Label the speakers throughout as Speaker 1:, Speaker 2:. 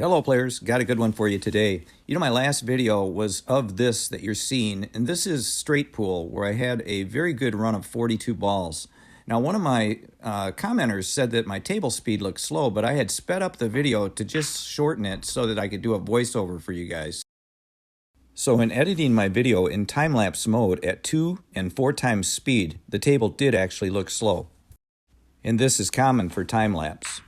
Speaker 1: Hello players, got a good one for you today. You know, my last video was of this that you're seeing, and this is straight pool where I had a very good run of 42 balls. Now one of my commenters said that my table speed looked slow, but I had sped up the video to just shorten it so that I could do a voiceover for you guys. So in editing my video in time-lapse mode at 2 and 4 times speed, the table did actually look slow. And this is common for time-lapse.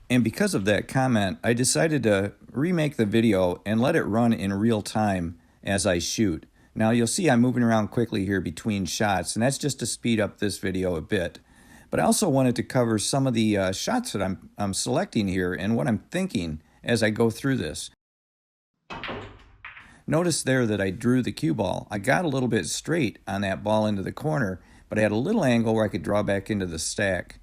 Speaker 1: And because of that comment, I decided to remake the video and let it run in real time as I shoot. Now you'll see I'm moving around quickly here between shots, and that's just to speed up this video a bit. But I also wanted to cover some of the shots that I'm selecting here and what I'm thinking as I go through this. Notice there that I drew the cue ball. I got a little bit straight on that ball into the corner, but I had a little angle where I could draw back into the stack.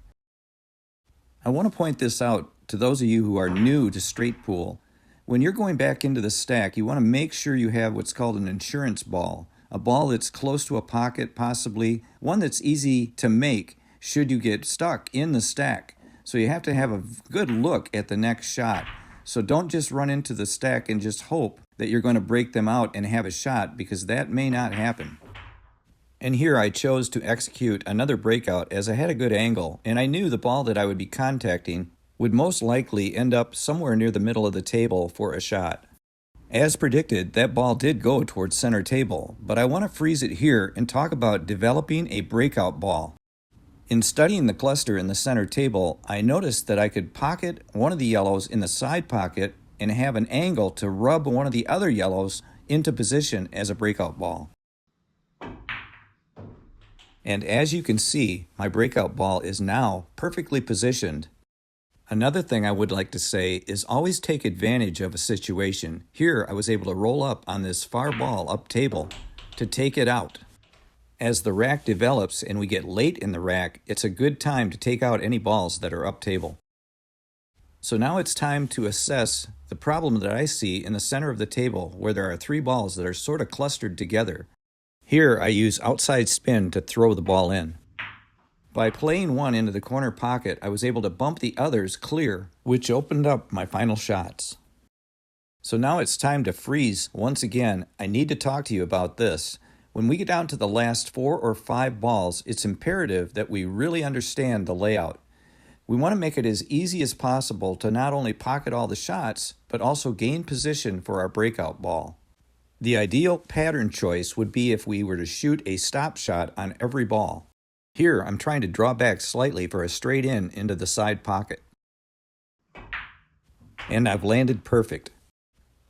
Speaker 1: I want to point this out to those of you who are new to straight pool. When you're going back into the stack, you want to make sure you have what's called an insurance ball. A ball that's close to a pocket, possibly. One that's easy to make should you get stuck in the stack. So you have to have a good look at the next shot. So don't just run into the stack and just hope that you're going to break them out and have a shot, because that may not happen. And here I chose to execute another breakout as I had a good angle, and I knew the ball that I would be contacting would most likely end up somewhere near the middle of the table for a shot. As predicted, that ball did go towards center table, but I want to freeze it here and talk about developing a breakout ball. In studying the cluster in the center table, I noticed that I could pocket one of the yellows in the side pocket and have an angle to rub one of the other yellows into position as a breakout ball. And as you can see, my breakout ball is now perfectly positioned. Another thing I would like to say is always take advantage of a situation. Here I was able to roll up on this far ball up table to take it out. As the rack develops and we get late in the rack, it's a good time to take out any balls that are up table. So now it's time to assess the problem that I see in the center of the table, where there are 3 balls that are sort of clustered together. Here I use outside spin to throw the ball in. By playing one into the corner pocket, I was able to bump the others clear, which opened up my final shots. So now it's time to freeze. Once again, I need to talk to you about this. When we get down to the last 4 or 5 balls, it's imperative that we really understand the layout. We want to make it as easy as possible to not only pocket all the shots, but also gain position for our breakout ball. The ideal pattern choice would be if we were to shoot a stop shot on every ball. Here, I'm trying to draw back slightly for a straight in into the side pocket. And I've landed perfect.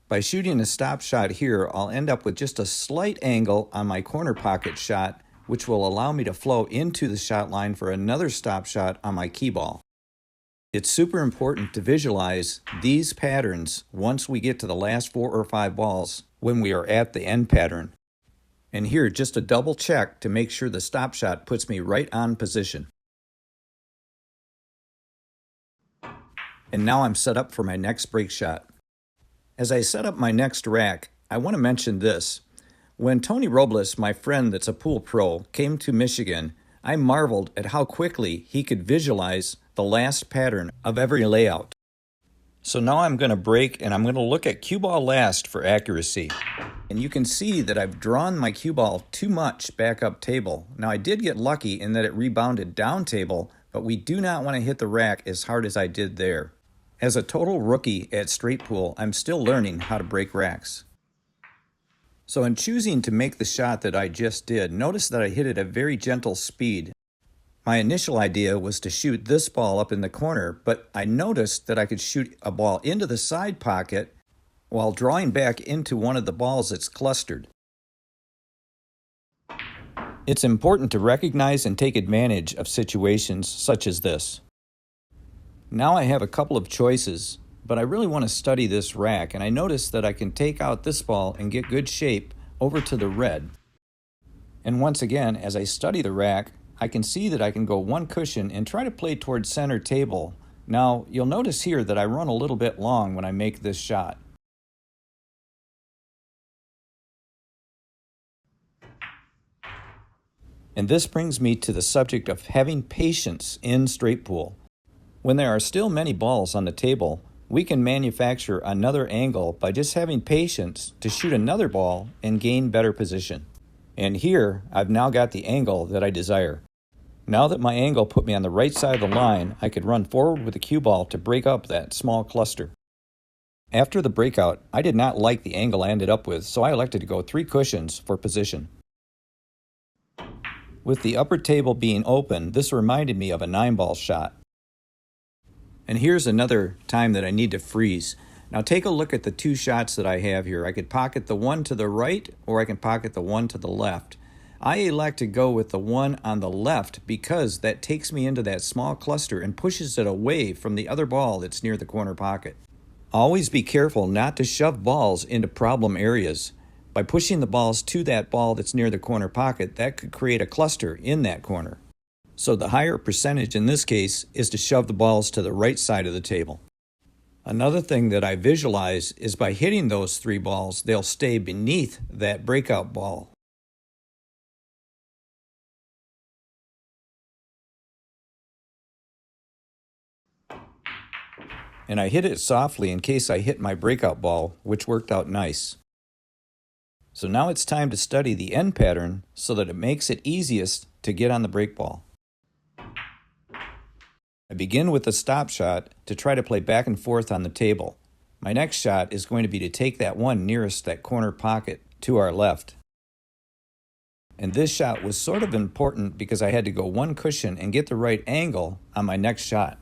Speaker 1: By shooting a stop shot here, I'll end up with just a slight angle on my corner pocket shot, which will allow me to flow into the shot line for another stop shot on my key ball. It's super important to visualize these patterns once we get to the last 4 or 5 balls when we are at the end pattern. And here, just a double check to make sure the stop shot puts me right on position. And now I'm set up for my next break shot. As I set up my next rack, I want to mention this. When Tony Robles, my friend that's a pool pro, came to Michigan, I marveled at how quickly he could visualize the last pattern of every layout. So now I'm going to break, and I'm going to look at cue ball last for accuracy. And you can see that I've drawn my cue ball too much back up table. Now I did get lucky in that it rebounded down table, but we do not want to hit the rack as hard as I did there. As a total rookie at straight pool, I'm still learning how to break racks. So in choosing to make the shot that I just did, notice that I hit at a very gentle speed. My initial idea was to shoot this ball up in the corner, but I noticed that I could shoot a ball into the side pocket while drawing back into one of the balls that's clustered. It's important to recognize and take advantage of situations such as this. Now I have a couple of choices, but I really want to study this rack, and I noticed that I can take out this ball and get good shape over to the red. And once again, as I study the rack, I can see that I can go one cushion and try to play towards center table. Now, you'll notice here that I run a little bit long when I make this shot. And this brings me to the subject of having patience in straight pool. When there are still many balls on the table, We can manufacture another angle by just having patience to shoot another ball and gain better position. And here, I've now got the angle that I desire. Now that my angle put me on the right side of the line, I could run forward with the cue ball to break up that small cluster. After the breakout, I did not like the angle I ended up with, so I elected to go 3 cushions for position. With the upper table being open, this reminded me of a 9-ball shot. And here's another time that I need to freeze. Now take a look at the 2 shots that I have here. I could pocket the one to the right, or I can pocket the one to the left. I elect to go with the one on the left because that takes me into that small cluster and pushes it away from the other ball that's near the corner pocket. Always be careful not to shove balls into problem areas. By pushing the balls to that ball that's near the corner pocket, that could create a cluster in that corner. So the higher percentage in this case is to shove the balls to the right side of the table. Another thing that I visualize is by hitting those 3 balls, they'll stay beneath that breakout ball. And I hit it softly in case I hit my breakout ball, which worked out nice. So now it's time to study the end pattern so that it makes it easiest to get on the break ball. I begin with a stop shot to try to play back and forth on the table. My next shot is going to be to take that one nearest that corner pocket to our left. And this shot was sort of important because I had to go 1 cushion and get the right angle on my next shot.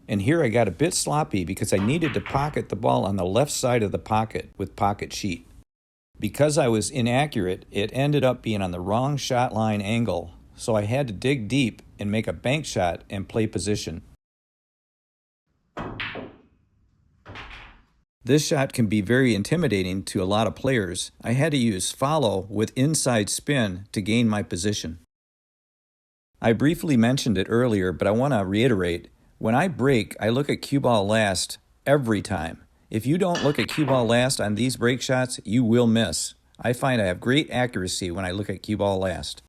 Speaker 1: And here I got a bit sloppy because I needed to pocket the ball on the left side of the pocket with pocket sheet. Because I was inaccurate, it ended up being on the wrong shot line angle, so I had to dig deep and make a bank shot and play position. This shot can be very intimidating to a lot of players. I had to use follow with inside spin to gain my position. I briefly mentioned it earlier, but I want to reiterate. When I break, I look at cue ball last every time. If you don't look at cue ball last on these break shots, you will miss. I find I have great accuracy when I look at cue ball last.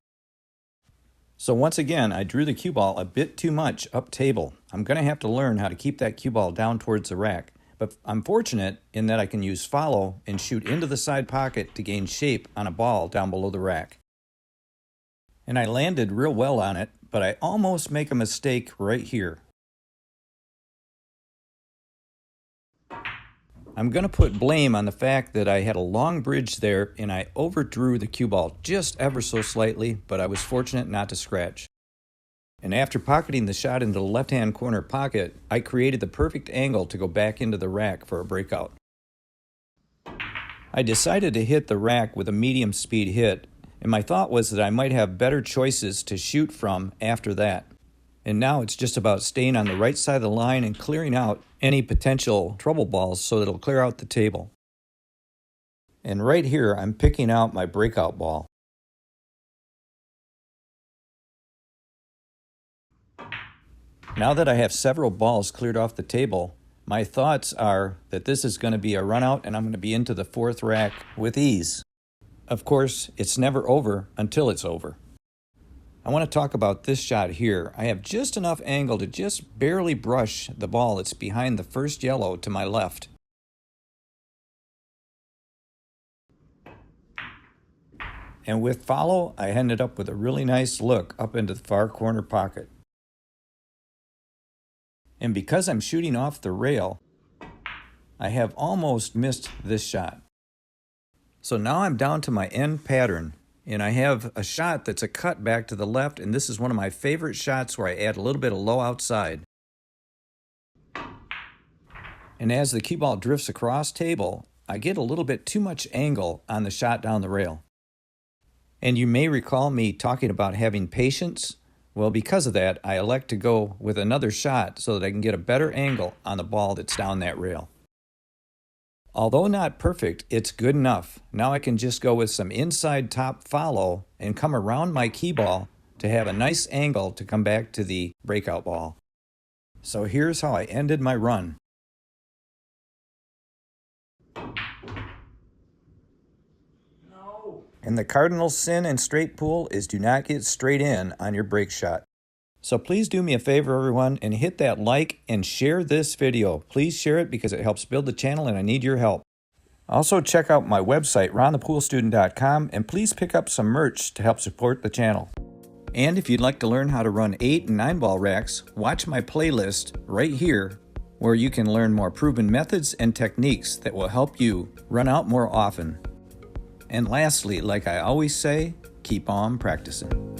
Speaker 1: So once again, I drew the cue ball a bit too much up table. I'm going to have to learn how to keep that cue ball down towards the rack. But I'm fortunate in that I can use follow and shoot into the side pocket to gain shape on a ball down below the rack. And I landed real well on it, but I almost make a mistake right here. I'm going to put blame on the fact that I had a long bridge there and I overdrew the cue ball just ever so slightly, but I was fortunate not to scratch. And after pocketing the shot into the left-hand corner pocket, I created the perfect angle to go back into the rack for a breakout. I decided to hit the rack with a medium speed hit, and my thought was that I might have better choices to shoot from after that. And now it's just about staying on the right side of the line and clearing out any potential trouble balls so that it'll clear out the table. And right here, I'm picking out my breakout ball. Now that I have several balls cleared off the table, my thoughts are that this is going to be a run out and I'm going to be into the 4th rack with ease. Of course, it's never over until it's over. I want to talk about this shot here. I have just enough angle to just barely brush the ball that's behind the first yellow to my left. And with follow, I ended up with a really nice look up into the far corner pocket. And because I'm shooting off the rail, I have almost missed this shot. So now I'm down to my end pattern. And I have a shot that's a cut back to the left, and this is one of my favorite shots where I add a little bit of low outside. And as the cue ball drifts across table, I get a little bit too much angle on the shot down the rail. And you may recall me talking about having patience. Well, because of that, I elect to go with another shot so that I can get a better angle on the ball that's down that rail. Although not perfect, it's good enough. Now I can just go with some inside top follow and come around my key ball to have a nice angle to come back to the breakout ball. So here's how I ended my run. And the cardinal sin in straight pool is do not get straight in on your break shot. So please do me a favor, everyone, and hit that like and share this video. Please share it because it helps build the channel and I need your help. Also, check out my website, ronthepoolstudent.com, and please pick up some merch to help support the channel. And if you'd like to learn how to run 8 and 9 ball racks, watch my playlist right here, where you can learn more proven methods and techniques that will help you run out more often. And lastly, like I always say, keep on practicing.